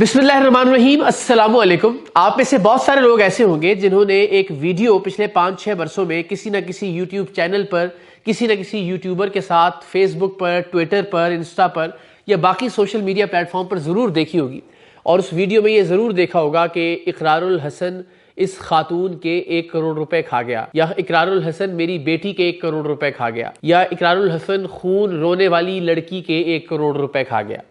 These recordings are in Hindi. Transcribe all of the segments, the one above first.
बिस्मिल्लाहिर्रहमानिर्रहीम, अस्सलामु अलैकुम। आप में से बहुत सारे लोग ऐसे होंगे जिन्होंने एक वीडियो पिछले 5-6 वर्षों में किसी न किसी यूट्यूब चैनल पर, किसी न किसी यूट्यूबर के साथ फेसबुक पर, ट्विटर पर, इंस्टा पर या बाकी सोशल मीडिया प्लेटफॉर्म पर ज़रूर देखी होगी। और उस वीडियो में ये ज़रूर देखा होगा कि इकरारुल हसन इस खातून के 1 करोड़ रुपए खा गया, या इकरारुल हसन मेरी बेटी के 1 करोड़ रुपए खा गया, या इकरारुल हसन खून रोने वाली लड़की के 1 करोड़ रुपए खा गया।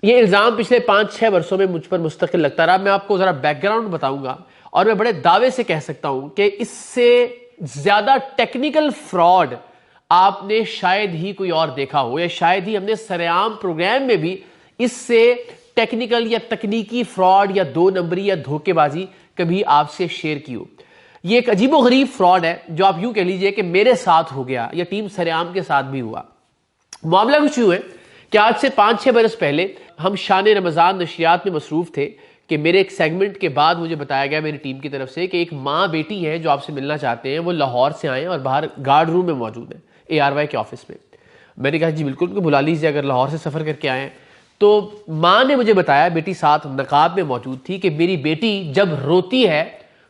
ये इल्ज़ाम पिछले 5-6 वर्षों में मुझ पर मुस्तकिल लगता रहा। मैं आपको ज़रा बैकग्राउंड बताऊंगा और मैं बड़े दावे से कह सकता हूं कि इससे ज़्यादा टेक्निकल फ्रॉड आपने शायद ही कोई और देखा हो, या शायद ही हमने सरेआम प्रोग्राम में भी इससे टेक्निकल या तकनीकी फ्रॉड या 2 नंबरी या धोखेबाजी कभी आपसे शेयर की हो। ये एक अजीबोगरीब फ्रॉड है जो आप यूं कह लीजिए कि मेरे साथ हो गया या टीम सरेआम के साथ भी हुआ। मामला कुछ यूं है कि आज से 5-6 बरस पहले हम शान रमज़ान नशियात में मसरूफ़ थे कि मेरे एक सेगमेंट के बाद मुझे बताया गया मेरी टीम की तरफ से कि एक माँ बेटी है जो आपसे मिलना चाहते हैं, वो लाहौर से आए और बाहर गार्ड रूम में मौजूद है ARY के ऑफिस में। मैंने कहा जी बिल्कुल, उनको बुला लीजिए अगर लाहौर से सफ़र करके आए हैं। तो माँ ने मुझे बताया, बेटी साथ नकाब में मौजूद थी, कि मेरी बेटी जब रोती है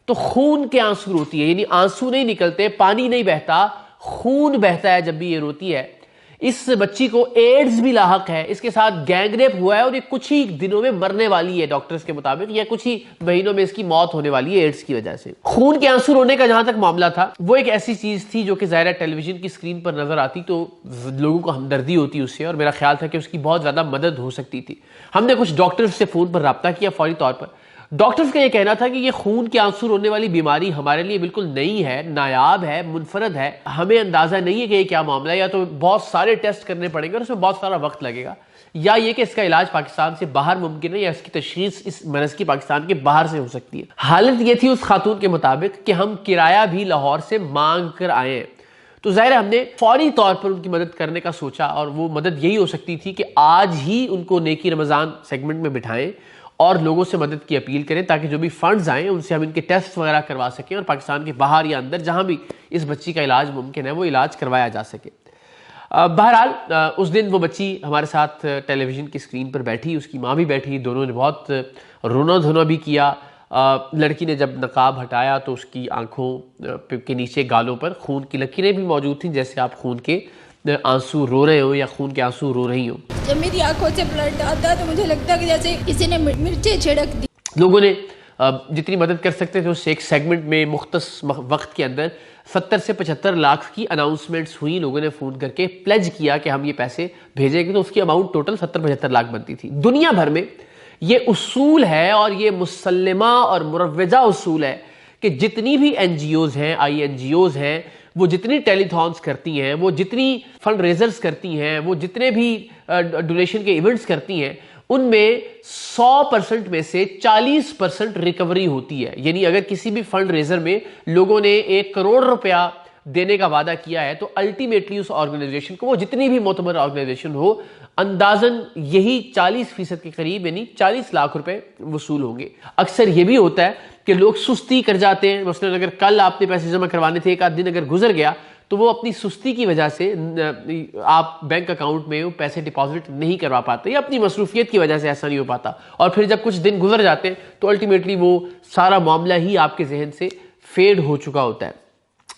तो खून के आंसू रोती है, यानी आंसू नहीं निकलते, पानी नहीं बहता, खून बहता है जब भी ये रोती है। इस बच्ची को एड्स भी लाहक है, इसके साथ गैंगरेप हुआ है और ये कुछ ही दिनों में मरने वाली है डॉक्टर्स के मुताबिक, या कुछ ही महीनों में इसकी मौत होने वाली है एड्स की वजह से। खून के आंसू रोने का जहां तक मामला था, वो एक ऐसी चीज थी जो कि ज़ाहिर है टेलीविजन की स्क्रीन पर नजर आती तो लोगों को हमदर्दी होती उससे, और मेरा ख्याल था कि उसकी बहुत ज्यादा मदद हो सकती थी। हमने कुछ डॉक्टर्स से फोन पर रब्ता किया फौरी तौर पर। डॉक्टर्स का यह कहना था कि ये खून के आंसू रोने वाली बीमारी हमारे लिए बिल्कुल नई है, नायाब है, मुनफरद है, हमें अंदाजा नहीं है कि ये क्या मामला है, या तो बहुत सारे टेस्ट करने पड़ेंगे और उसमें बहुत सारा वक्त लगेगा, या ये कि इसका इलाज पाकिस्तान से बाहर मुमकिन है, या इसकी तशखीस इस मरज की पाकिस्तान के बाहर से हो सकती है। हालत ये थी उस खातून के मुताबिक कि हम किराया भी लाहौर से मांग कर आए हैं। तो जाहिर है हमने फौरी तौर पर उनकी मदद करने का सोचा, और वो मदद यही हो सकती थी कि आज ही उनको नेकी रमज़ान सेगमेंट में बिठाएं और लोगों से मदद की अपील करें, ताकि जो भी फंड्स आएँ उनसे हम इनके टेस्ट वगैरह करवा सकें और पाकिस्तान के बाहर या अंदर जहां भी इस बच्ची का इलाज मुमकिन है वो इलाज करवाया जा सके। बहरहाल उस दिन वो बच्ची हमारे साथ टेलीविज़न की स्क्रीन पर बैठी, उसकी माँ भी बैठी, दोनों ने बहुत रोना धोना भी किया। लड़की ने जब नकाब हटाया तो उसकी आंखों के नीचे गालों पर खून की लकीरें भी मौजूद थीं, जैसे आप खून के आंसू रो रहे हो या खून के आंसू रो रही हो। जब मेरी आंखों से ब्लड आता है तो मुझे लगता है कि जैसे किसी ने मिर्चें छिड़क दी। लोगों ने जितनी मदद कर सकते थे उस एक सेगमेंट में मुख्तस वक्त के अंदर 70 से 75 लाख की अनाउंसमेंट्स हुई। लोगों ने फ़ोन करके प्लेज किया कि हम ये पैसे भेजेंगे, तो उसकी अमाउंट टोटल 70-75 लाख बनती थी। दुनिया भर में ये उसूल है और ये मुसल्लमा और मुरव्वजा उसूल है कि जितनी भी NGOs हैं, INGOs हैं, वो जितनी टेलीथॉन्स करती हैं, वो जितनी फंड रेजर्स करती हैं, वो जितने भी डोनेशन के इवेंट्स करती हैं, उनमें 100% में से 40% रिकवरी होती है। यानी अगर किसी भी फंड रेजर में लोगों ने 1 करोड़ रुपया देने का वादा किया है तो अल्टीमेटली उस ऑर्गेनाइजेशन को, वो जितनी भी मोतबर ऑर्गेनाइजेशन हो, अंदाजन यही 40% के करीब यानी 40 लाख रुपए वसूल होंगे। अक्सर यह भी होता है कि लोग सुस्ती कर जाते हैं। मसलन अगर कल आपने पैसे जमा करवाने थे, एक आध दिन अगर गुजर गया, तो वो अपनी सुस्ती की वजह से आप बैंक अकाउंट में पैसे डिपॉजिट नहीं करवा पाते, या अपनी मसरूफियत की वजह से ऐसा नहीं हो पाता, और फिर जब कुछ दिन गुजर जाते हैं तो अल्टीमेटली वो सारा मामला ही आपके जहन से फेड हो चुका होता है।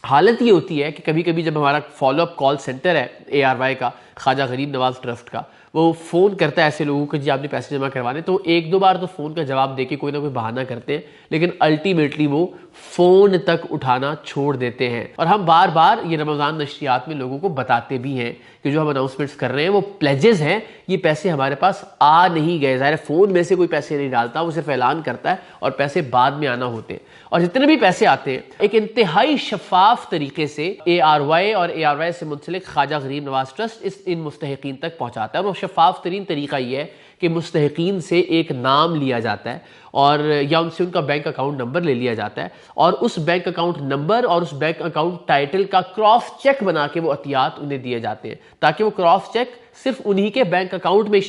हालत ये होती है कि कभी कभी जब हमारा फॉलोअप कॉल सेंटर है ARY का, ख्वाजा गरीब नवाज ट्रस्ट का, वो फ़ोन करता है ऐसे लोगों को जी आपने पैसे जमा करवाने, तो 1-2 बार तो फ़ोन का जवाब देके कोई ना कोई बहाना करते हैं, लेकिन अल्टीमेटली वो फ़ोन तक उठाना छोड़ देते हैं। और हम बार बार ये रमज़ान नशरियात में लोगों को बताते भी हैं कि जो हम अनाउंसमेंट्स कर रहे हैं वो प्लेजेस हैं, ये पैसे हमारे पास आ नहीं गए। ज़ाहिर फ़ोन में से कोई पैसे नहीं डालता, वो सिर्फ ऐलान करता है और पैसे बाद में आना होते हैं। और जितने भी पैसे आते हैं एक इंतहाई शफाफ तरीके से ARY और ARY से मुंसलिक ख्वाजा गरीब नवाज ट्रस्ट इन मुस्तहिकीन तक पहुँचाता है। और वो शफाफ तरीन तरीका ये है कि मुस्तहिकीन से एक नाम लिया जाता है और या उनसे उनका बैंक अकाउंट नंबर ले लिया जाता है, और उस बैंक अकाउंट नंबर और उस बैंक अकाउंट टाइटल का क्रॉस चेक बना के वो अतियात उन्हें दिए जाते हैं, ताकि वो क्रॉस चेक सिर्फ उन्हीं के बैंक अकाउंट में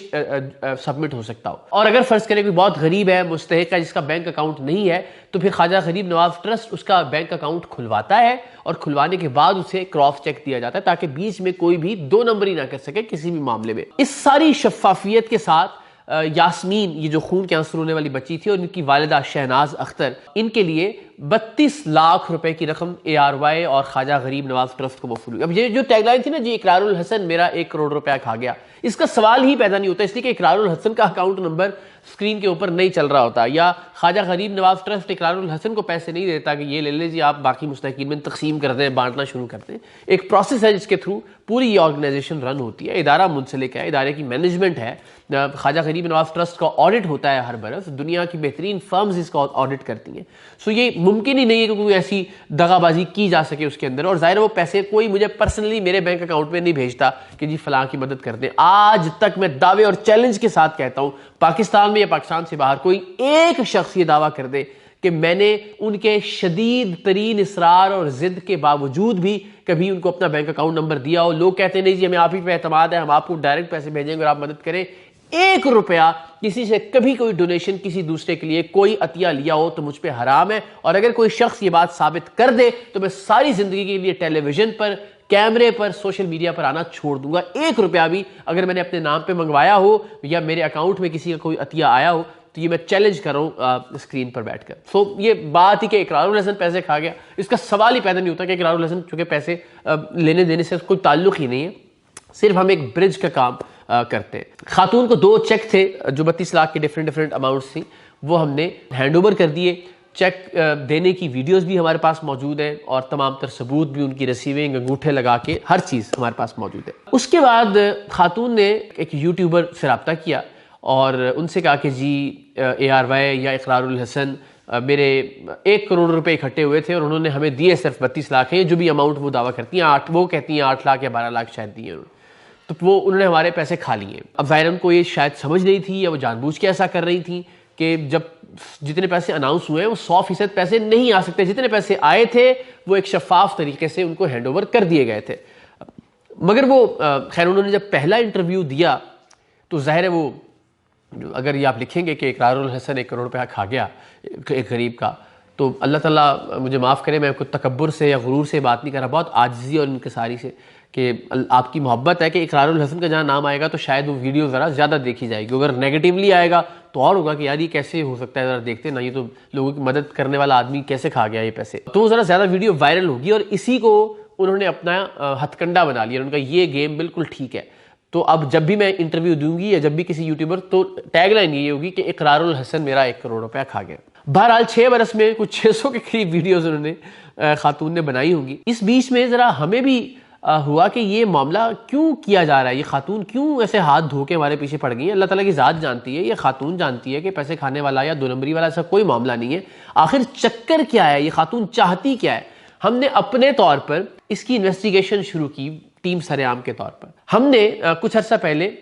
सबमिट हो सकता हो। और अगर फर्ज करें कोई बहुत गरीब है, मुस्तहिक है, जिसका बैंक अकाउंट नहीं है, तो फिर ख्वाजा गरीब नवाज ट्रस्ट उसका बैंक अकाउंट खुलवाता है और खुलवाने के बाद उसे क्रॉस चेक दिया जाता है, ताकि बीच में कोई भी 2 नंबरी ना कर सके किसी भी मामले में। इस सारी शफाफियत के साथ यास्मीन, ये जो खून के आंसू रोने वाली बच्ची थी, और इनकी वालिदा शहनाज अख्तर, इनके लिए 32 लाख रुपए की रकम ARY और ख्वाजा गरीब नवाज ट्रस्ट को मौसूल हुई। अब ये जो टैगलाइन थी ना जी, इकरारुल हसन मेरा 1 करोड़ रुपया खा गया, इसका सवाल ही पैदा नहीं होता, इसलिए कि इकरारुल हसन का अकाउंट नंबर स्क्रीन के ऊपर नहीं चल रहा होता, या ख्वाजा गरीब नवाज ट्रस्ट इकरारुल हसन को पैसे नहीं देता कि ये ले लीजिए आप बाकी मुस्तहिकीन में तकसीम कर दें, बांटना शुरू कर दें। एक प्रोसेस है जिसके थ्रू पूरी ये ऑर्गेनाइजेशन रन होती है, इदारा मुंसलिक है, इदारे की मैनेजमेंट है। ख्वाजा गरीब नवाज ट्रस्ट का ऑडिट होता है हर बरस, दुनिया की बेहतरीन फर्म्स इसका ऑडिट करती हैं। सो ये मुमकिन ही नहीं है कि कोई ऐसी दगाबाजी की जा सके उसके अंदर, और जाहिर है वो पैसे कोई मुझे पर्सनली मेरे बैंक अकाउंट में नहीं भेजता कि जी फलां की मदद कर दें। आज तक मैं दावे और चैलेंज के साथ कहता हूं, पाकिस्तान में या पाकिस्तान से बाहर कोई एक शख्स ये दावा कर दे कि मैंने उनके शदीद तरीन इसरार और जिद के बावजूद भी कभी उनको अपना बैंक अकाउंट नंबर दिया हो। लोग कहते नहीं जी हमें आप ही पे एतमाद है, हम आपको डायरेक्ट पैसे भेजेंगे और आप मदद करें। 1 रुपया किसी से कभी कोई डोनेशन किसी दूसरे के लिए कोई अतिया लिया हो तो मुझ पे हराम है, और अगर कोई शख्स ये बात साबित कर दे तो मैं सारी जिंदगी के लिए टेलीविजन पर, कैमरे पर, सोशल मीडिया पर आना छोड़ दूंगा। 1 रुपया भी अगर मैंने अपने नाम पे मंगवाया हो या मेरे अकाउंट में किसी का कोई अतिया आया हो तो ये मैं चैलेंज कर रहा हूँ स्क्रीन पर बैठकर। सो ये बात ही कि इकरारुल हसन पैसे खा गया, इसका सवाल ही पैदा नहीं होता कि इकरारुल हसन चूंकि पैसे लेने देने से कोई ताल्लुक ही नहीं है, सिर्फ हम एक ब्रिज का काम करते हैं। खातून को 2 चेक थे जो 32 लाख के डिफरेंट अमाउंट्स थी, वो हमने हैंड ओवर कर दिए। चेक देने की वीडियोस भी हमारे पास मौजूद है और तमाम तर सबूत भी, उनकी रिसीविंग, अंगूठे लगा के हर चीज़ हमारे पास मौजूद है। उसके बाद खातून ने एक यूट्यूबर से रब्ता किया और उनसे कहा कि जी ARY या इकरारुल हसन मेरे 1 करोड़ रुपए इकट्ठे हुए थे और उन्होंने हमें दिए सिर्फ 32 लाख है, जो भी अमाउंट वो दावा करती हैं, वो कहती हैं 8 लाख या 12 लाख शायद दिए उन्होंने, तो वो उन्होंने हमारे पैसे खा लिए। अब ज़ाहिर उनको ये शायद समझ नहीं थी या वो जानबूझ के ऐसा कर रही थी कि जब जितने पैसे अनाउंस हुए वो 100% पैसे नहीं आ सकते, जितने पैसे आए थे वो एक शफाफ तरीके से उनको हैंड ओवर कर दिए गए थे। मगर वो खैर उन्होंने जब पहला इंटरव्यू दिया तो जाहिर है वो, अगर ये आप लिखेंगे कि इकरारुल हसन 1 करोड़ रुपया खा गया एक गरीब का, तो अल्लाह ताला मुझे माफ़ करे, मैं कोई तकब्बुर से या गुरूर से बात नहीं कर रहा, बहुत आजिज़ी और इनकिसारी से, कि आपकी मोहब्बत है कि इकरारुल हसन का जहाँ नाम आएगा तो शायद वो वीडियो ज़रा ज़्यादा देखी जाएगी। अगर नेगेटिवली आएगा तो और होगा कि यार ये कैसे हो सकता है, ज़रा देखते ना, ये तो लोगों की मदद करने वाला आदमी कैसे खा गया ये पैसे, तो ज़रा ज़्यादा वीडियो वायरल होगी और इसी को उन्होंने अपना हथकंडा बना लिया। उनका ये गेम बिल्कुल ठीक है, तो अब जब भी मैं इंटरव्यू दूंगी या जब भी किसी यूट्यूबर, तो टैगलाइन ये होगी कि इकरारुल हसन मेरा 1 करोड़ रुपया खा गया। बहरहाल 6 बरस में कुछ 600 के करीब वीडियोस उन्होंने खातून ने बनाई होंगी। इस बीच में ज़रा हमें भी हुआ कि ये मामला क्यों किया जा रहा है, ये खातून क्यों ऐसे हाथ धो के हमारे पीछे पड़ गई है। अल्लाह ताला की ज़ात जानती है, ये खातून जानती है कि पैसे खाने वाला या 2 नंबरी वाला ऐसा कोई मामला नहीं है। आखिर चक्कर क्या है, ये खातून चाहती क्या है। हमने अपने तौर पर इसकी इन्वेस्टिगेशन शुरू की, टीम सरेआम के तौर पर। हमने कुछ अर्सा पहले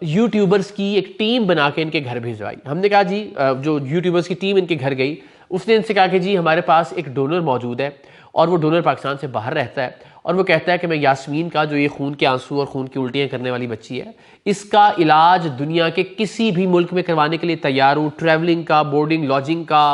यूट्यूबर्स की एक टीम बना के इनके घर भिजवाई। हमने कहा जी, जो यूट्यूबर्स की टीम इनके घर गई, उसने इनसे कहा कि जी हमारे पास एक डोनर मौजूद है और वो डोनर पाकिस्तान से बाहर रहता है, और वो कहता है कि मैं यास्मीन का, जो ये खून के आंसू और खून की उल्टियाँ करने वाली बच्ची है, इसका इलाज दुनिया के किसी भी मुल्क में करवाने के लिए तैयार हूँ। ट्रैवलिंग का, बोर्डिंग लॉजिंग का,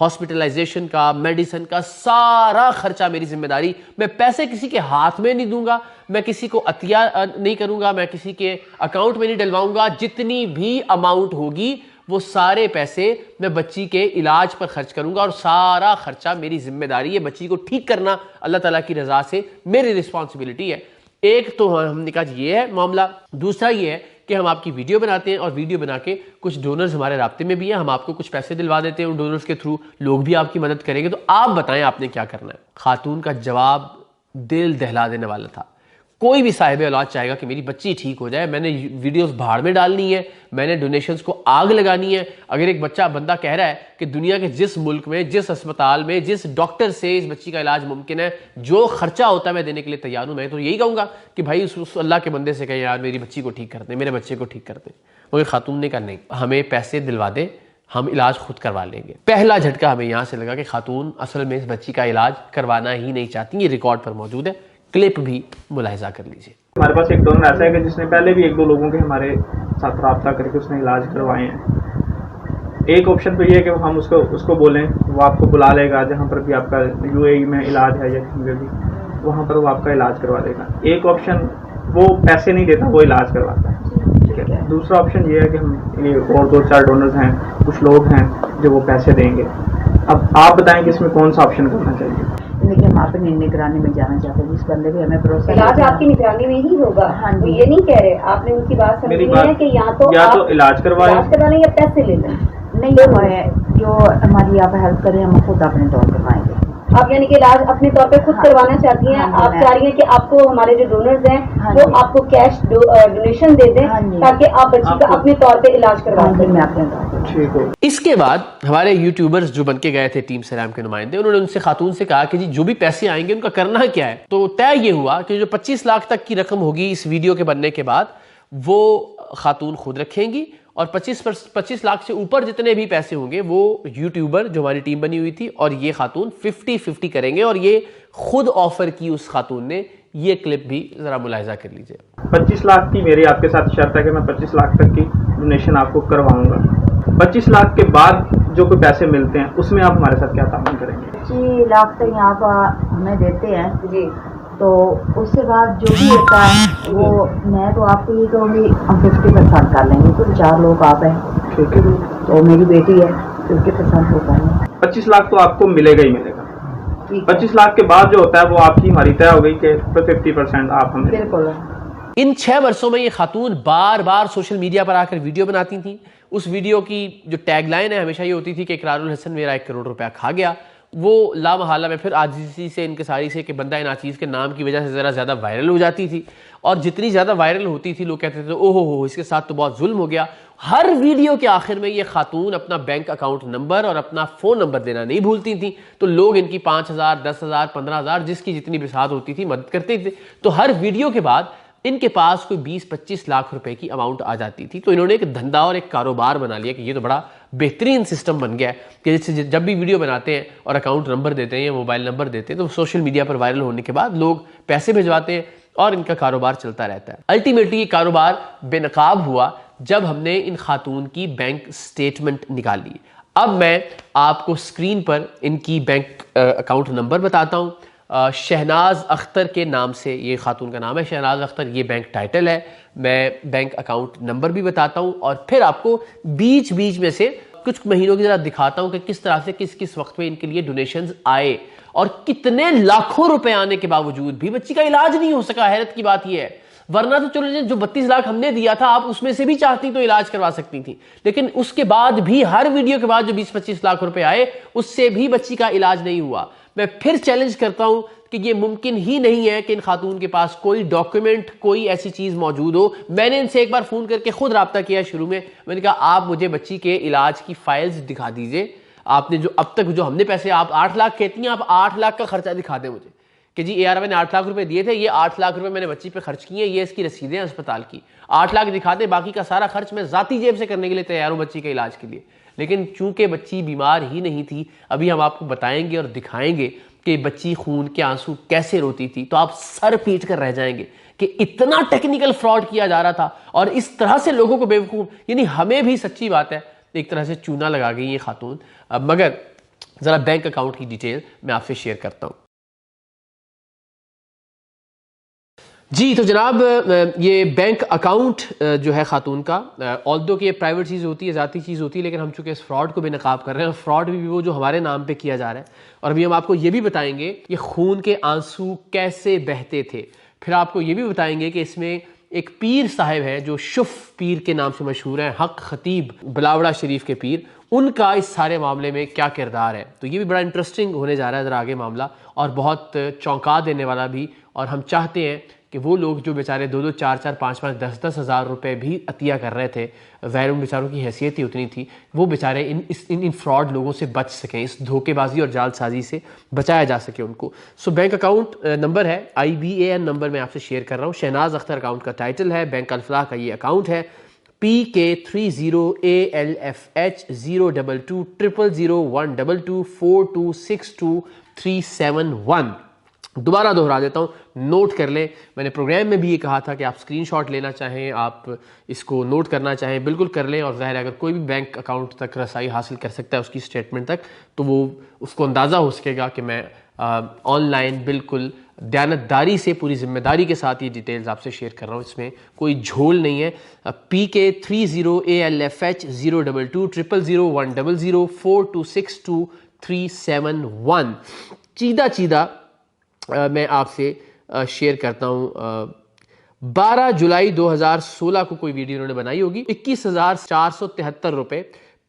हॉस्पिटलाइजेशन का, मेडिसिन का सारा खर्चा मेरी जिम्मेदारी। मैं पैसे किसी के हाथ में नहीं दूंगा, मैं किसी को अतिया नहीं करूंगा, मैं किसी के अकाउंट में नहीं डलवाऊंगा। जितनी भी अमाउंट होगी वो सारे पैसे मैं बच्ची के इलाज पर खर्च करूंगा और सारा खर्चा मेरी जिम्मेदारी है। बच्ची को ठीक करना अल्लाह ताला की रजा से मेरी रिस्पॉन्सिबिलिटी है। एक तो हमने कहा ये है मामला। दूसरा ये है कि हम आपकी वीडियो बनाते हैं और वीडियो बना के कुछ डोनर्स हमारे राब्ते में भी हैं, हम आपको कुछ पैसे दिलवा देते हैं, उन डोनर्स के थ्रू लोग भी आपकी मदद करेंगे, तो आप बताएं आपने क्या करना है। खातून का जवाब दिल दहला देने वाला था। कोई भी साहिब औलाद चाहेगा कि मेरी बच्ची ठीक हो जाए, मैंने वीडियोस भाड़ में डालनी है, मैंने डोनेशंस को आग लगानी है। अगर एक बंदा कह रहा है कि दुनिया के जिस मुल्क में, जिस अस्पताल में, जिस डॉक्टर से इस बच्ची का इलाज मुमकिन है, जो खर्चा होता है मैं देने के लिए तैयार हूं, मैं तो यही कहूंगा कि भाई उस अल्लाह के बंदे से कहें यार मेरी बच्ची को ठीक कर दे, मेरे बच्चे को ठीक कर दे। मगर खातून ने कहा नहीं, हमें पैसे दिलवा दे, हम इलाज खुद करवा लेंगे। पहला झटका हमें यहाँ से लगा कि खातून असल में इस बच्ची का इलाज करवाना ही नहीं चाहती। ये रिकॉर्ड पर मौजूद है, क्लिप भी मुलाहिजा कर लीजिए। हमारे पास एक डोनर ऐसा है कि जिसने पहले भी 1-2 लोगों के हमारे साथ रब्ता करके उसने इलाज करवाए हैं। एक ऑप्शन तो ये है कि हम उसको बोलें, वो आपको बुला लेगा जहाँ पर भी आपका UAE में इलाज है या कहीं पर भी, वहाँ पर वो आपका इलाज करवा देगा। एक ऑप्शन वो पैसे नहीं देता, वो इलाज करवाता है। ठीक है, दूसरा ऑप्शन ये है कि हम ये और 2-4 डोनर्स हैं, कुछ लोग हैं जो वो पैसे देंगे। अब आप बताएं कि इसमें कौन सा ऑप्शन करना चाहिए। देखिए, हम अपनी निगरानी में जाना चाहते हैं, जिस बंदे भी हमें भरोसा इलाज आपकी निगरानी में ही होगा। हाँ जी। ये नहीं कह रहे, आपने उनकी बात समझी है कि या तो इलाज करवा लें या पैसे ले लें। नहीं, हमारे जो हमारी आप हेल्प करें, हम खुद अपने तौर पर पाएंगे। आप यानी कि इलाज अपने तौर पे खुद करवाना चाहती हैं। हाँ, आप चाह रही हैं कि आपको हमारे जो डोनर्स हैं वो आपको कैश डोनेशन दे दें ताकि आप बच्ची का अपने तौर पे इलाज करवा सकें। मैं अपने तौर पर ठीक हो। इसके बाद हमारे यूट्यूबर्स जो बन के गए थे टीम सलाम के नुमाइंदे, उन्होंने उनसे खातून से कहा कि जी जो भी पैसे आएंगे उनका करना क्या है। तो तय ये हुआ कि जो 25 लाख तक की रकम होगी इस वीडियो के बनने के बाद वो खातून खुद रखेंगी, और 25 लाख से ऊपर जितने भी पैसे होंगे वो यूट्यूबर जो हमारी टीम बनी हुई थी और ये खातून 50-50 करेंगे। और ये खुद ऑफर की उस खातून ने। ये क्लिप भी जरा मुलाहिजा कर लीजिए। 25 लाख की मेरी आपके साथ शर्त है कि मैं 25 लाख तक की डोनेशन आपको करवाऊंगा। 25 लाख के बाद जो कोई पैसे मिलते हैं उसमें आप हमारे साथ क्या ताउन करेंगे? 25 लाख तक आप हमें देते हैं जी, तो उसके बाद जो भी होता है वो मैं तो आपको ये कहूँगी, हम 50% कर लेंगे। तो 4 लोग आप हैं, ठीक है, तो मेरी बेटी है, 50% हो पाएंगे। 25 लाख तो आपको मिलेगा ही मिलेगा। 25 लाख के बाद जो होता है वो आपकी हमारी तय हो गई कि 50% आप हमें। बिल्कुल। इन 6 वर्षों में ये खातून बार बार सोशल मीडिया पर आकर वीडियो बनाती थी। उस वीडियो की जो टैगलाइन है हमेशा ये होती थी कि इकरारुल हसन मेरा 1 करोड़ रुपया खा गया। वो लामहला में फिर आजिज़ी से इनकिसारी से कि बंदा नाचीज़ के नाम की वजह से ज़रा ज़्यादा वायरल हो जाती थी, और जितनी ज़्यादा वायरल होती थी लोग कहते थे ओहो हो इसके साथ तो बहुत जुल्म हो गया। हर वीडियो के आखिर में ये खातून अपना बैंक अकाउंट नंबर और अपना फ़ोन नंबर देना नहीं भूलती थी, तो लोग इनकी 5,000, 10,000, 15,000 जिसकी जितनी बिसात होती थी मदद करते थे। तो हर वीडियो के बाद इनके पास कोई 20-25 लाख रुपए की अमाउंट आ जाती थी। तो इन्होंने एक धंधा और एक कारोबार बना लिया कि ये तो बड़ा बेहतरीन सिस्टम बन गया है कि जैसे जब भी वीडियो बनाते हैं और अकाउंट नंबर देते हैं या मोबाइल नंबर देते हैं तो सोशल मीडिया पर वायरल होने के बाद लोग पैसे भिजवाते हैं और इनका कारोबार चलता रहता है। अल्टीमेटली ये कारोबार बेनकाब हुआ जब हमने इन खातून की बैंक स्टेटमेंट निकाली। अब मैं आपको स्क्रीन पर इनकी बैंक अकाउंट नंबर बताता हूँ। शहनाज अख्तर के नाम से ये खातून का नाम है, शहनाज अख्तर, ये बैंक टाइटल है। मैं बैंक अकाउंट नंबर भी बताता हूँ और फिर आपको बीच बीच में से कुछ महीनों की जरा दिखाता हूँ कि किस तरह से किस किस वक्त में इनके लिए डोनेशंस आए और कितने लाखों रुपए आने के बावजूद भी बच्ची का इलाज नहीं हो सका। हैरत की बात यह है, वरना तो चलो जो 32 लाख हमने दिया था आप उसमें से भी चाहती तो इलाज करवा सकती थी, लेकिन उसके बाद भी हर वीडियो के बाद जो 20-25 लाख रुपए आए उससे भी बच्ची का इलाज नहीं हुआ। मैं फिर चैलेंज करता हूं कि ये मुमकिन ही नहीं है कि इन खातून के पास कोई डॉक्यूमेंट, कोई ऐसी चीज मौजूद हो। मैंने इनसे एक बार फोन करके खुद राब्ता किया शुरू में, मैंने कहा आप मुझे बच्ची के इलाज की फाइल्स दिखा दीजिए, आपने जो अब तक जो हमने पैसे, आप 8 लाख कहती हैं, आप 8 लाख का खर्चा दिखा दें मुझे कि जी यार मैंने 8 लाख रुपए दिए थे, ये 8 लाख रुपए मैंने बच्ची पे खर्च किए, ये इसकी रसीदें अस्पताल की, 8 लाख दिखा दें, बाकी का सारा खर्च मैं जाती जेब से करने के लिए तैयार हूं बच्ची के इलाज के लिए। लेकिन चूंकि बच्ची बीमार ही नहीं थी, अभी हम आपको बताएंगे और दिखाएंगे कि बच्ची खून के आंसू कैसे रोती थी, तो आप सर पीट कर रह जाएंगे कि इतना टेक्निकल फ्रॉड किया जा रहा था और इस तरह से लोगों को बेवकूफ, यानी हमें भी सच्ची बात है एक तरह से चूना लगा गई ये खातून। मगर जरा बैंक अकाउंट की डिटेल मैं आपसे शेयर करता हूं। जी तो जनाब, ये बैंक अकाउंट जो है खातून का, ऑल्दो कि ये प्राइवेट चीज़ होती है, ज़ाती चीज़ होती है, लेकिन हम चूँकि इस फ्रॉड को बेनकाब कर रहे हैं और फ्रॉड भी वो जो हमारे नाम पे किया जा रहा है। और अभी हम आपको ये भी बताएंगे ये खून के आंसू कैसे बहते थे। फिर आपको ये भी बताएंगे कि इसमें एक पीर साहब है जो शुफ पीर के नाम से मशहूर है, हक खतीब बिलावड़ा शरीफ के पीर, उनका इस सारे मामले में क्या किरदार है। तो ये भी बड़ा इंटरेस्टिंग होने जा रहा है ज़रा आगे मामला, और बहुत चौंका देने वाला भी। और हम चाहते हैं कि वो लोग जो बेचारे 2-2, 4-4, 5-5, 10-10 हज़ार रुपये भी अतिया कर रहे थे, ज़ाहिर उन बेचारों की हैसियत ही उतनी थी, वो बेचारे इन फ्रॉड लोगों से बच सकें, इस धोखेबाजी और जालसाजी से बचाया जा सके उनको। सो बैंक अकाउंट नंबर है, IBAN नंबर मैं आपसे शेयर कर रहा हूँ। शहनाज अख्तर अकाउंट का टाइटल है, बैंक अल-फलाह का ये अकाउंट है, PK30ALFH 022000122426237 दोबारा दोहरा देता हूँ, नोट कर लें। मैंने प्रोग्राम में भी ये कहा था कि आप स्क्रीनशॉट लेना चाहें, आप इसको नोट करना चाहें, बिल्कुल कर लें। और ज़ाहिर है अगर कोई भी बैंक अकाउंट तक रसाई हासिल कर सकता है उसकी स्टेटमेंट तक, तो वो उसको अंदाज़ा हो सकेगा कि मैं ऑनलाइन बिल्कुल दयानतदारी से, पूरी जिम्मेदारी के साथ ये डिटेल्स आपसे शेयर कर रहा हूँ, इसमें कोई झोल नहीं है। PK30ALFH022001004262371 सीधा मैं आपसे शेयर करता हूँ। 12 जुलाई 2016 को कोई वीडियो उन्होंने बनाई होगी, 21,473 रुपए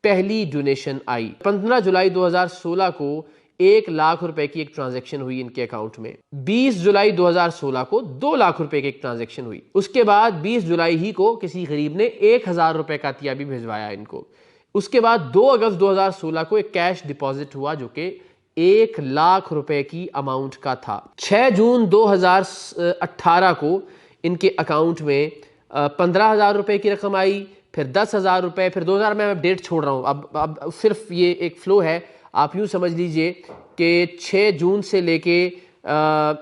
पहली डोनेशन आई। 15 जुलाई 2016 को 1 लाख रुपए की एक ट्रांजैक्शन हुई इनके अकाउंट में। 20 जुलाई 2016 को 2 लाख रुपए की एक ट्रांजैक्शन हुई। उसके बाद 20 जुलाई ही को किसी गरीब ने 1,000 रुपए का तिया भी भिजवाया इनको। उसके बाद 2 अगस्त 2016 को एक कैश डिपॉजिट हुआ जो कि 1 लाख रुपए की अमाउंट का था। 6 जून 2018 को इनके अकाउंट में 15,000 रुपए की रकम आई, फिर 10,000 रुपए, फिर 2,000। मैं डेट छोड़ रहा हूँ, अब सिर्फ ये एक फ्लो है। आप यूँ समझ लीजिए कि 6 जून से लेके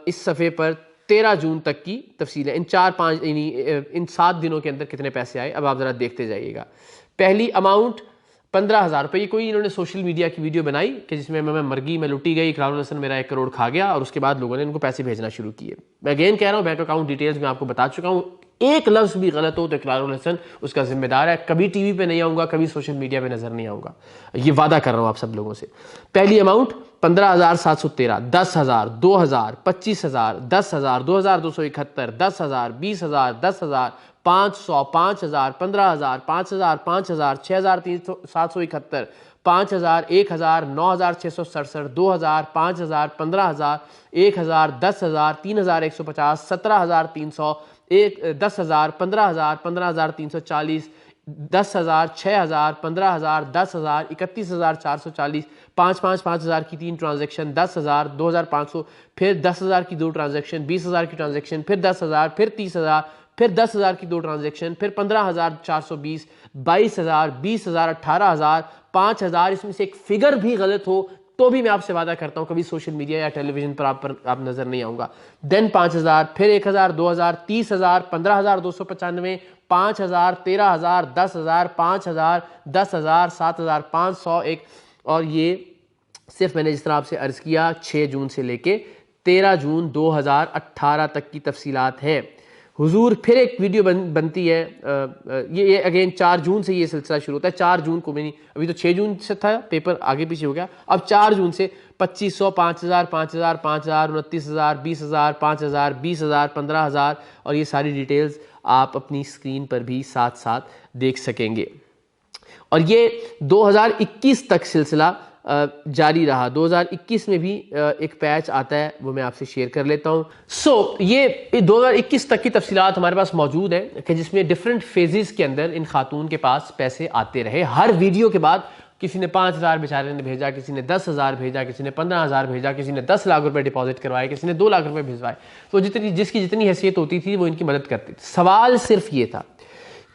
इस सफ़े पर 13 जून तक की तफसील है। इन 4-5 इन 7 दिनों के अंदर कितने पैसे आए, अब आप ज़रा देखते जाइएगा। पहली अमाउंट 15,000 रुपये। ये कोई इन्होंने सोशल मीडिया की वीडियो बनाई कि जिसमें मैं मर गई, मैं लुटी गई, इकरारुल हसन मेरा 1 करोड़ खा गया, और उसके बाद लोगों ने इनको पैसे भेजना शुरू किए। मैं अगेन कह रहा हूँ, बैंक अकाउंट डिटेल्स में आपको बता चुका हूँ। एक लफ्ज़ भी गलत हो तो इकरारुल हसन उसका जिम्मेदार है। कभी टीवी पे नहीं आऊँगा, कभी सोशल मीडिया पे नजर नहीं आऊँगा, ये वादा कर रहा हूँ आप सब लोगों से। पहली अमाउंट 15,713, 10,000, 2,000, 25,000, 10,000, 2,271, 10,000, 20,000, 10,000, 500, 5,000, 15,000, 5,000, 5,000, 6,771, 5,000, 1,000, 9,667, 2,000, 5,000, 15,000, 1,000, 10,000, 3,150, 17,300, 10,000, 15,000, 15,340, 10,000, 6,000, 15,000, 10,000, 31,440, 5,000 की 3 ट्रांजैक्शन, 10,000, 2,500, फिर 10,000 की 2 ट्रांजैक्शन, 20,000 की ट्रांजैक्शन, फिर 10,000, फिर 30,000, फिर 10,000 की 2 ट्रांजैक्शन, फिर 15,420, 22,000, 20,000, 18,000, 5,000। इसमें से एक फिगर भी गलत हो तो भी मैं आपसे वादा करता हूं कभी सोशल मीडिया या टेलीविजन पर आप नजर नहीं आऊंगा। देन 5,000, फिर 1,000, 2,000, 30,000, 15,295, 5,000, 13,000, 10,000, 5,000, 10,000, 7,500 एक। और ये सिर्फ मैंने जिस तरह आपसे अर्ज किया 6 जून से लेके 13 जून 2018 तक की तफसीलात हैं। हुजूर फिर एक वीडियो बनती है, ये अगेन 4 जून से ये सिलसिला शुरू होता है। 4 जून को मैंने, अभी तो 6 जून से था, पेपर आगे पीछे हो गया, अब 4 जून से 2,500, 5,000, 5,000, 5,000, 29,000, 20,000, 5,000, 20,000, 15,000, और ये सारी डिटेल्स आप अपनी स्क्रीन पर भी साथ साथ देख सकेंगे। और ये 2021 तक सिलसिला जारी रहा। 2021 में भी एक पैच आता है, वो मैं आपसे शेयर कर लेता हूँ। ये 2021 तक की तफसीलात हमारे पास मौजूद है कि जिसमें डिफरेंट फेजेस के अंदर इन खातून के पास पैसे आते रहे। हर वीडियो के बाद किसी ने 5,000 बेचारे ने भेजा, किसी ने 10,000 भेजा, किसी ने 15,000 भेजा, किसी ने 10 लाख रुपए डिपॉजिट करवाए, किसी ने 2 लाख रुपए भिजवाए। तो जिसकी जितनी हैसियत होती थी वो इनकी मदद करती थी। सवाल सिर्फ ये था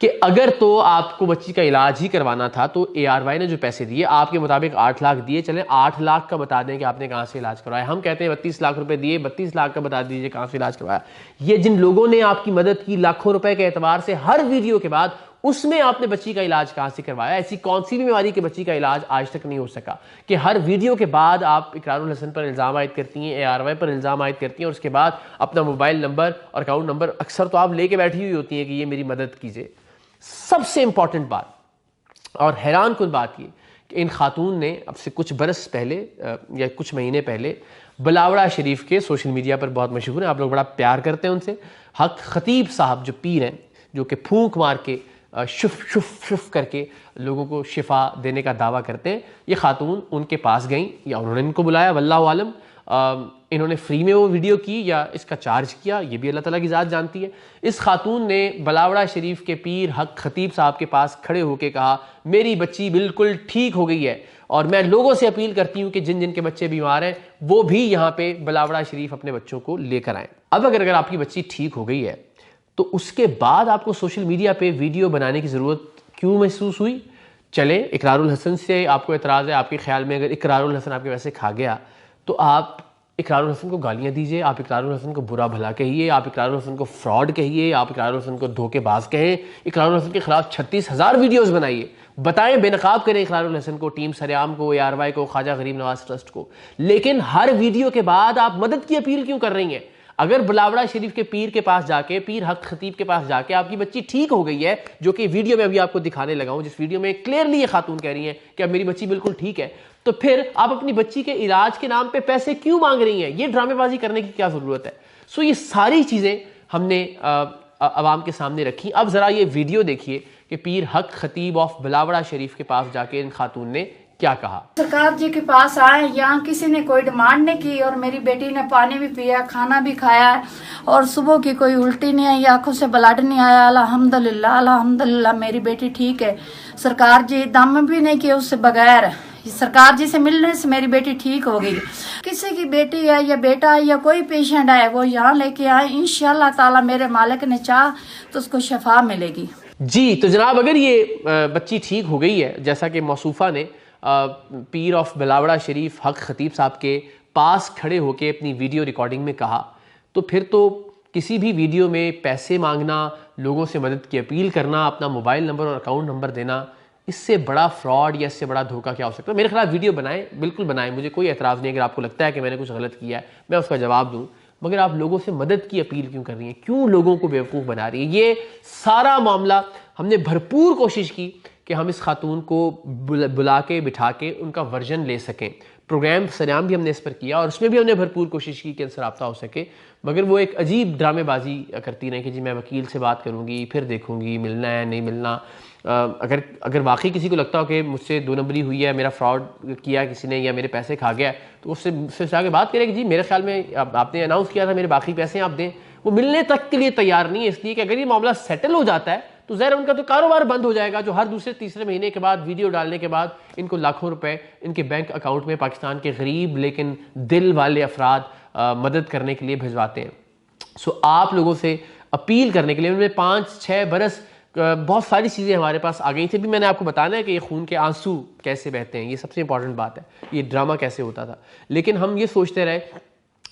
कि अगर तो आपको बच्ची का इलाज ही करवाना था तो ARY ने जो पैसे दिए आपके मुताबिक 8 लाख दिए, चलें 8 लाख का बता दें कि आपने कहाँ से इलाज करवाया। हम कहते हैं 32 लाख रुपए दिए, 32 लाख का बता दीजिए कहाँ से इलाज करवाया। ये जिन लोगों ने आपकी मदद की लाखों रुपए के एतबार से हर वीडियो के बाद, उसमें आपने बच्ची का इलाज कहाँ से करवाया? ऐसी कौन सी बीमारी के बच्ची का इलाज आज तक नहीं हो सका कि हर वीडियो के बाद आप इकरारुल हसन पर इल्ज़ाम आयद करती हैं, ARY पर इल्ज़ाम आयद करती हैं, और उसके बाद अपना मोबाइल नंबर और अकाउंट नंबर अक्सर तो आप लेके बैठी हुई होती हैं कि ये मेरी मदद कीजिए। सबसे इंपॉर्टेंट बात और हैरान कुन बात ये कि इन खातून ने अब से कुछ बरस पहले या कुछ महीने पहले बिलावड़ा शरीफ के, सोशल मीडिया पर बहुत मशहूर हैं, आप लोग बड़ा प्यार करते हैं उनसे, हक खतीब साहब जो पीर हैं, जो कि फूंक मार के शुफ शुफ शुफ करके लोगों को शिफा देने का दावा करते हैं, ये खातून उनके पास गई या उन्होंने इनको बुलाया, वल्लाहु आलम। इन्होंने फ्री में वो वीडियो की या इसका चार्ज किया, ये भी अल्लाह ताला की ज़ात जानती है। इस खातून ने बिलावड़ा शरीफ के पीर हक खतीब साहब के पास खड़े होकर कहा, मेरी बच्ची बिल्कुल ठीक हो गई है और मैं लोगों से अपील करती हूँ कि जिन जिन के बच्चे बीमार हैं वो भी यहाँ पे बिलावड़ा शरीफ अपने बच्चों को लेकर आएँ। अब अगर आपकी बच्ची ठीक हो गई है तो उसके बाद आपको सोशल मीडिया पे वीडियो बनाने की ज़रूरत क्यों महसूस हुई? चले, इकरारुल हसन से आपको एतराज़ है, आपके ख्याल में अगर इकरारुल हसन आपके वैसे खा गया तो आप इकरारुल हसन को गालियाँ दीजिए, आप इकरारुल हसन को बुरा भला कहिए, आप इकरारुल हसन को फ्रॉड कहिए, आप इकरारुल हसन को धोखेबाज कहें, इकरारुल हसन के खिलाफ 36,000 वीडियोस बनाइए, बताएं, बेनकाब करें इकरारुल हसन को, टीम सरेआम को, ARY को, ख्वाजा गरीब नवाज ट्रस्ट को। लेकिन हर वीडियो के बाद आप मदद की अपील क्यों कर रही हैं? अगर बिलावड़ा शरीफ के पीर के पास जाके, पीर हक खतीब के पास जाके आपकी बच्ची ठीक हो गई है, जो कि वीडियो में अभी आपको दिखाने लगा हूं, जिस वीडियो में क्लियरली ये खातून कह रही है कि अब मेरी बच्ची बिल्कुल ठीक है, तो फिर आप अपनी बच्ची के इलाज के नाम पे पैसे क्यों मांग रही हैं? ये ड्रामेबाजी करने की क्या जरूरत है? सो ये सारी चीजें हमने अवाम के सामने रखी। अब जरा ये वीडियो देखिए कि पीर हक खतीब ऑफ बिलावड़ा शरीफ के पास जाके इन खातून ने क्या कहा। सरकार जी के पास आए, यहाँ किसी ने कोई डिमांड नहीं की और मेरी बेटी ने पानी भी पिया, खाना भी खाया है और सुबह की कोई उल्टी नहीं आई, आंखों से ब्लड नहीं आया। अल्हम्दुलिल्लाह अल्हम्दुलिल्लाह मेरी बेटी ठीक है। सरकार जी दम भी नहीं किए उससे बगैर, सरकार जी से मिलने से मेरी बेटी ठीक हो गई। किसी की बेटी है या बेटा है या कोई पेशेंट है वो यहाँ लेके आए, इंशाल्लाह ताला मेरे मालिक ने चाह तो उसको शफा मिलेगी। जी तो जनाब, अगर ये बच्ची ठीक हो गई है जैसा कि मौसूफा ने पीर ऑफ बिलावड़ा शरीफ हक खतीब साहब के पास खड़े होके अपनी वीडियो रिकॉर्डिंग में कहा, तो फिर तो किसी भी वीडियो में पैसे मांगना, लोगों से मदद की अपील करना, अपना मोबाइल नंबर और अकाउंट नंबर देना, इससे बड़ा फ्रॉड या इससे बड़ा धोखा क्या हो सकता है? मेरे खिलाफ वीडियो बनाएं, बिल्कुल बनाएं, मुझे कोई एतराज़ नहीं। अगर आपको लगता है कि मैंने कुछ गलत किया है मैं उसका जवाब दूं, मगर आप लोगों से मदद की अपील क्यों कर रही हैं? क्यों लोगों को बेवकूफ़ बना रही है? ये सारा मामला हमने भरपूर कोशिश की कि हम इस खातून को बुला के बिठा के उनका वर्जन ले सकें। प्रोग्राम सरेआम भी हमने इस पर किया और उसमें भी हमने भरपूर कोशिश की कि इनसे रब्ता हो सके, मगर वो एक अजीब ड्रामेबाजी करती रही कि जी मैं वकील से बात करूँगी, फिर देखूँगी मिलना है नहीं मिलना। अगर वाकई किसी को लगता हो कि मुझसे 2 नंबरी हुई है, मेरा फ्रॉड किया किसी ने या मेरे पैसे खा गया, तो उससे आगे बात करें कि जी मेरे ख्याल में आपने अनाउंस किया था मेरे बाकी पैसे आप दें। वो मिलने तक के लिए तैयार नहीं है, इसलिए कि अगर ये मामला सेटल हो जाता है तो ज़ाहिर उनका तो कारोबार बंद हो जाएगा, जो हर दूसरे तीसरे महीने के बाद वीडियो डालने के बाद इनको लाखों रुपए इनके बैंक अकाउंट में पाकिस्तान के गरीब लेकिन दिल वाले अफराद मदद करने के लिए भिजवाते हैं। सो आप लोगों से अपील करने के लिए, उनमें 5-6 बरस बहुत सारी चीज़ें हमारे पास आ गई थी। भी मैंने आपको बताना है कि ये खून के आंसू कैसे बहते हैं, ये सबसे इंपॉर्टेंट बात है, ये ड्रामा कैसे होता था। लेकिन हम ये सोचते रहे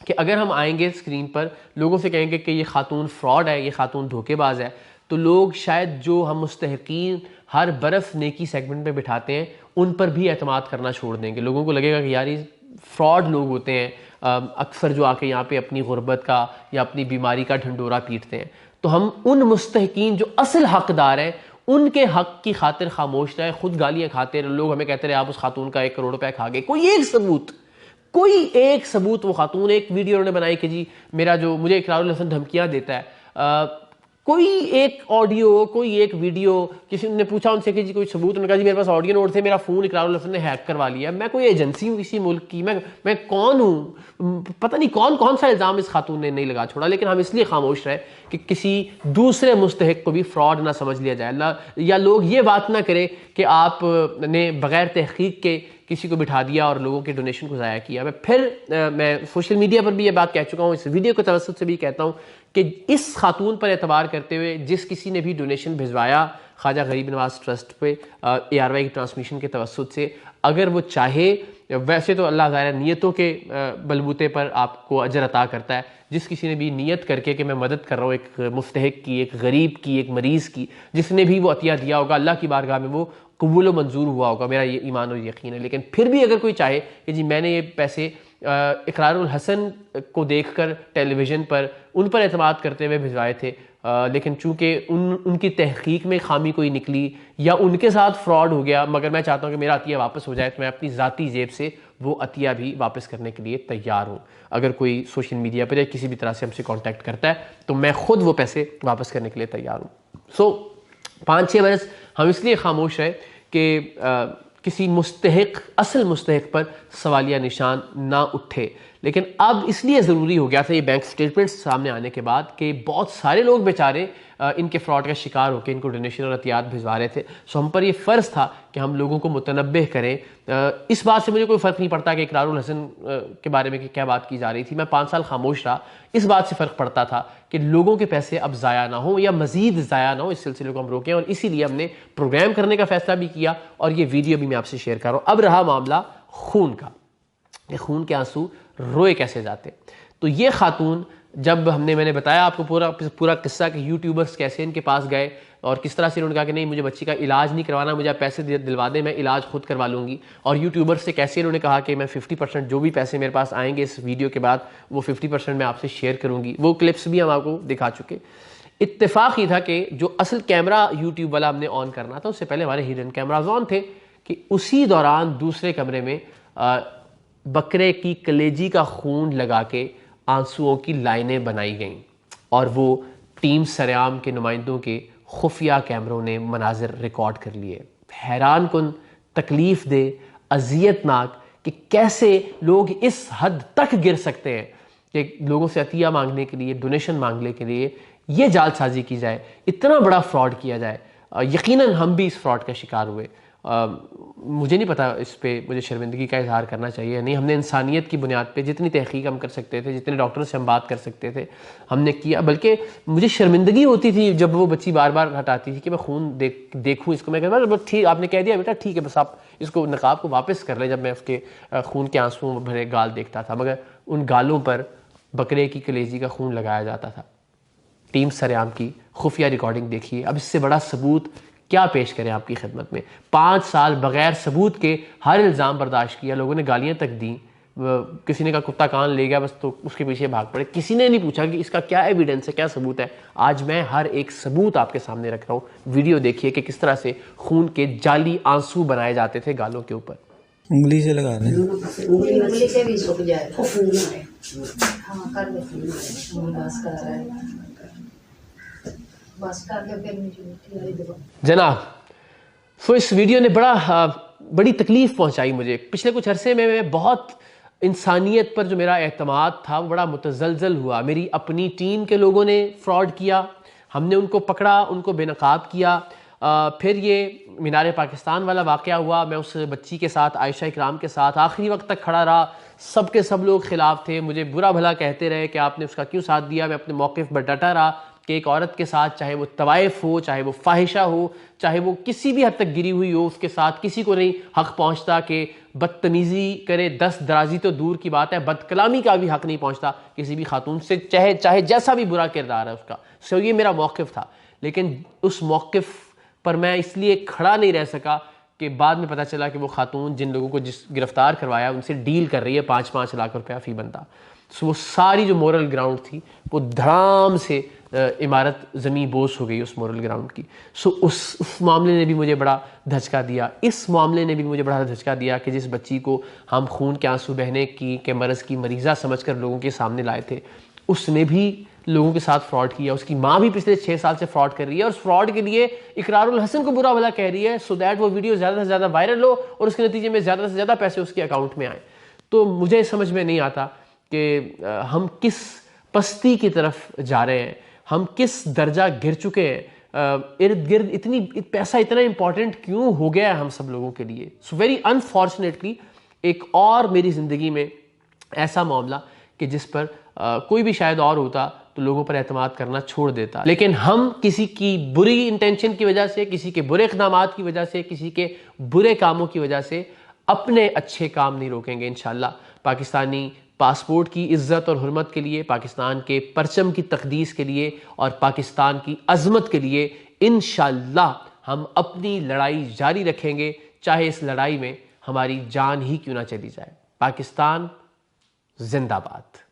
कि अगर हम आएंगे स्क्रीन पर लोगों से कहेंगे कि ये खातून फ्रॉड है, ये खातून धोखेबाज है, तो लोग शायद जो हम मुस्तहिकीन हर बरस नेकी सेगमेंट में बिठाते हैं उन पर भी एतमाद करना छोड़ देंगे। लोगों को लगेगा कि यार ये फ्रॉड लोग होते हैं अक्सर जो आके यहाँ पे अपनी गुर्बत का या अपनी बीमारी का ढंडोरा पीटते हैं। तो हम उन मुस्तहिकीन जो असल हकदार हैं उनके हक की खातिर खामोश रहे। खुद गालियाँ खाते रहे, लोग हमें कहते रहे आप उस खातून का 1 करोड़ रुपया खा गए। कोई एक सबूत वो खातून एक वीडियो उन्होंने बनाई कि जी मेरा जो मुझे इकरारुल हसन धमकियाँ देता है, कोई एक ऑडियो, कोई एक वीडियो, किसी ने पूछा उनसे कि जी कोई सबूत, उन्होंने कहा जी मेरे पास ऑडियो नोट थे, मेरा फ़ोन इकरारुल हसन ने हैक करवा लिया। मैं कोई एजेंसी हूँ किसी मुल्क की, मैं कौन हूँ? पता नहीं कौन सा इल्ज़ाम इस खातून ने नहीं लगा छोड़ा। लेकिन हम इसलिए खामोश रहे कि किसी दूसरे मुस्तहिक को भी फ्रॉड ना समझ लिया जाए ना, या लोग ये बात ना करें कि आपने बग़ैर तहक़ीक़ के किसी को बिठा दिया और लोगों के डोनेशन को ज़ाया किया। मैं सोशल मीडिया पर भी ये बात कह चुका हूँ, इस वीडियो के तवस्सुत से भी कहता हूँ कि इस खातून पर एतबार करते हुए जिस किसी ने भी डोनेशन भिजवाया ख्वाजा गरीब नवाज ट्रस्ट पे ARY की ट्रांसमिशन के तवस्सुत से, अगर वो चाहे, वैसे तो अल्लाह ज़ाहिर नियतों के बलबूते पर आपको अजर अता करता है। जिस किसी ने भी नियत करके कि मैं मदद कर रहा हूँ एक मुस्तहिक की, एक गरीब की, एक मरीज़ की, जिसने भी वो अतिया दिया होगा अल्लाह की बारगाह में वो कबूल व मंजूर हुआ होगा, मेरा ये ईमान और यकीन है। लेकिन फिर भी अगर कोई चाहे कि जी मैंने ये पैसे इकरारुल हसन को देखकर टेलीविज़न पर उन पर एतमाद करते हुए भिजवाए थे, लेकिन चूंकि उनकी तहकीक में खामी कोई निकली या उनके साथ फ्रॉड हो गया, मगर मैं चाहता हूँ कि मेरा अतिया वापस हो जाए, तो मैं अपनी ज़ाती जेब से वो अतिया भी वापस करने के लिए तैयार हूँ। अगर कोई सोशल मीडिया पर या किसी भी तरह से हमसे कॉन्टैक्ट करता है तो मैं ख़ुद वो पैसे वापस करने के लिए तैयार हूँ। सो 5-6 बरस हम इसलिए खामोश रहे कि किसी मुस्तहिक, असल मुस्तहिक पर सवालिया निशान ना उठे। लेकिन अब इसलिए ज़रूरी हो गया था ये बैंक स्टेटमेंट्स सामने आने के बाद कि बहुत सारे लोग बेचारे इनके फ्रॉड का शिकार होकर इनको डोनेशन और अतियात भिजवा रहे थे। सो हम पर ये फ़र्ज़ था कि हम लोगों को मुतनब्बे करें। इस बात से मुझे कोई फ़र्क नहीं पड़ता कि इकरारुल हसन के बारे में क्या बात की जा रही थी, मैं 5 साल खामोश रहा। इस बात से फ़र्क पड़ता था कि लोगों के पैसे अब ज़ाया ना हो या मज़ीद ज़ाया ना हो, इस सिलसिले को हम रोकें। और इसीलिए हमने प्रोग्राम करने का फ़ैसला भी किया और ये वीडियो भी मैं आपसे शेयर कर रहा हूँ। अब रहा मामला खून का, ये खून के आंसू रोए कैसे जाते। तो ये खातून जब मैंने बताया आपको पूरा किस्सा कि यूट्यूबर्स कैसे इनके पास गए और किस तरह से उन्होंने कहा कि नहीं मुझे बच्ची का इलाज नहीं करवाना, मुझे आप पैसे दिलवा दें, मैं इलाज खुद करवा लूँगी। और यूट्यूबर्स से कैसे इन्होंने कहा कि मैं 50% जो भी पैसे मेरे पास आएंगे इस वीडियो के बाद वो 50% मैं आपसे शेयर करूँगी। वो क्लिप्स भी हम आपको दिखा चुके। इत्तेफाक ही था कि जो असल कैमरा यूट्यूब वाला हमने ऑन करना था उससे पहले हमारे हिडन कैमराज ऑन थे कि उसी दौरान दूसरे कमरे में बकरे की कलेजी का खून लगा के आंसुओं की लाइनें बनाई गईं और वो टीम सरेआम के नुमाइंदों के खुफिया कैमरों ने मनाजिर रिकॉर्ड कर लिए। हैरान कुन, तकलीफ दे, अजियतनाक कि कैसे लोग इस हद तक गिर सकते हैं कि लोगों से अतिया मांगने के लिए, डोनेशन मांगने के लिए ये जालसाजी की जाए, इतना बड़ा फ्रॉड किया जाए। यकीनन हम भी इस फ्रॉड का शिकार हुए। मुझे नहीं पता इस पे मुझे शर्मिंदगी का इजहार करना चाहिए या नहीं। हमने इंसानियत की बुनियाद पे जितनी तहकीक हम कर सकते थे, जितने डॉक्टरों से हम बात कर सकते थे हमने किया। बल्कि मुझे शर्मिंदगी होती थी जब वो बच्ची बार बार हटाती थी कि मैं खून देखूँ इसको। मैं कहता बस ठीक, आपने कह दिया बेटा ठीक है, बस आप इसको नकाब को वापस कर ले। जब मैं उसके खून के आंसुओं भरे गाल देखता था, मगर उन गालों पर बकरे की कलेजी का खून लगाया जाता था। टीम सरेआम की खुफिया रिकॉर्डिंग देखिए। अब इससे बड़ा सबूत क्या पेश करें आपकी खिदमत में। 5 साल बगैर सबूत के हर इल्ज़ाम बर्दाश्त किया, लोगों ने गालियां तक दी। किसी ने कहा कुत्ता कान ले गया बस, तो उसके पीछे भाग पड़े। किसी ने नहीं पूछा कि इसका क्या एविडेंस है, क्या सबूत है। आज मैं हर एक सबूत आपके सामने रख रहा हूँ। वीडियो देखिए कि किस तरह से खून के जाली आंसू बनाए जाते थे गालों के ऊपर। उंगली से लगा दें, उंगली से भी सूख जाएगा। हाँ कर दे, बस कर रहा है, बस कर दे जनाब। सो इस वीडियो ने बड़ी तकलीफ पहुंचाई मुझे। पिछले कुछ अरसे में मैं बहुत इंसानियत पर जो मेरा एतमाद था वो बड़ा मुतज़लज़ल हुआ। मेरी अपनी टीम के लोगों ने फ्रॉड किया, हमने उनको पकड़ा, उनको बेनकाब किया। फिर ये मीनार पाकिस्तान वाला वाक़या हुआ। मैं उस बच्ची के साथ, आयशा इकराम के साथ आखिरी वक्त तक खड़ा रहा। सब के सब लोग खिलाफ थे, मुझे बुरा भला कहते रहे कि आपने उसका क्यों साथ दिया। मैं अपने मौक़िफ़ पर डटा रहा कि एक औरत के साथ, चाहे वो तवाइफ हो, चाहे वो फाहिशा हो, चाहे वो किसी भी हद तक गिरी हुई हो, उसके साथ किसी को नहीं हक़ पहुँचता कि बदतमीज़ी करे। 10 दराजी तो दूर की बात है, बदकलामी का भी हक़ नहीं पहुँचता किसी भी खातून से, चाहे जैसा भी बुरा किरदार है उसका। सो ये मेरा मौक़िफ़ था। लेकिन उस मौक़िफ़ पर मैं इसलिए खड़ा नहीं रह सका कि बाद में पता चला कि वो खातून जिन लोगों को गिरफ़्तार करवाया उनसे डील कर रही है 5-5 लाख रुपया फ़ी बंदा। सो वो सारी जो मोरल ग्राउंड थी वो धड़ाम से इमारत ज़मी बोस हो गई उस मोरल ग्राउंड की। सो उस मामले ने भी मुझे बड़ा धचका दिया। इस मामले ने भी मुझे बड़ा धचका दिया कि जिस बच्ची को हम खून के आंसू बहने के मरज़ की मरीज़ा समझकर लोगों के सामने लाए थे, उसने भी लोगों के साथ फ्रॉड किया। उसकी माँ भी पिछले 6 साल से फ्रॉड कर रही है और उस फ्रॉड के लिए इकरारुल हसन को बुरा भला कह रही है, सो दैट वो वीडियो ज़्यादा से ज़्यादा वायरल हो और उसके नतीजे में ज़्यादा से ज़्यादा पैसे उसके अकाउंट में आए। तो मुझे समझ में नहीं आता कि हम किस पस्ती की तरफ जा रहे हैं, हम किस दर्जा गिर चुके हैं। इर्द गिर्द पैसा इतना इंपॉर्टेंट क्यों हो गया है हम सब लोगों के लिए। सो वेरी अनफॉर्चुनेटली एक और मेरी ज़िंदगी में ऐसा मामला कि जिस पर कोई भी शायद और होता तो लोगों पर एतमाद करना छोड़ देता। लेकिन हम किसी की बुरी इंटेंशन की वजह से, किसी के बुरे इक़दामात की वजह से, किसी के बुरे कामों की वजह से अपने अच्छे काम नहीं रोकेंगे इंशाल्लाह। पाकिस्तानी पासपोर्ट की इज़्ज़त और हुर्मत के लिए, पाकिस्तान के परचम की तक़दीस के लिए और पाकिस्तान की अज़मत के लिए इंशाल्लाह हम अपनी लड़ाई जारी रखेंगे, चाहे इस लड़ाई में हमारी जान ही क्यों ना चली जाए। पाकिस्तान जिंदाबाद।